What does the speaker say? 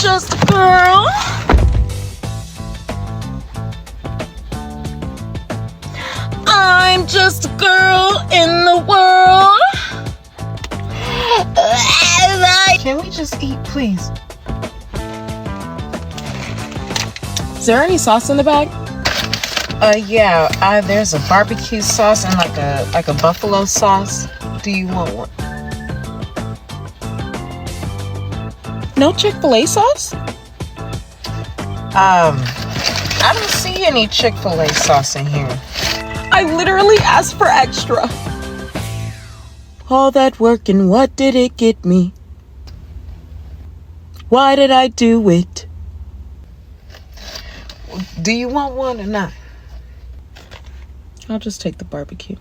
just a girl. I'm just a girl in the world. Can we just eat, please? Is there any sauce in the bag? Yeah. There's a barbecue sauce and like a buffalo sauce. Do you want one? No Chick-fil-A sauce? I don't see any Chick-fil-A sauce in here. I literally asked for extra. All that work and what did it get me? Why did I do it? Do you want one or not? I'll just take the barbecue.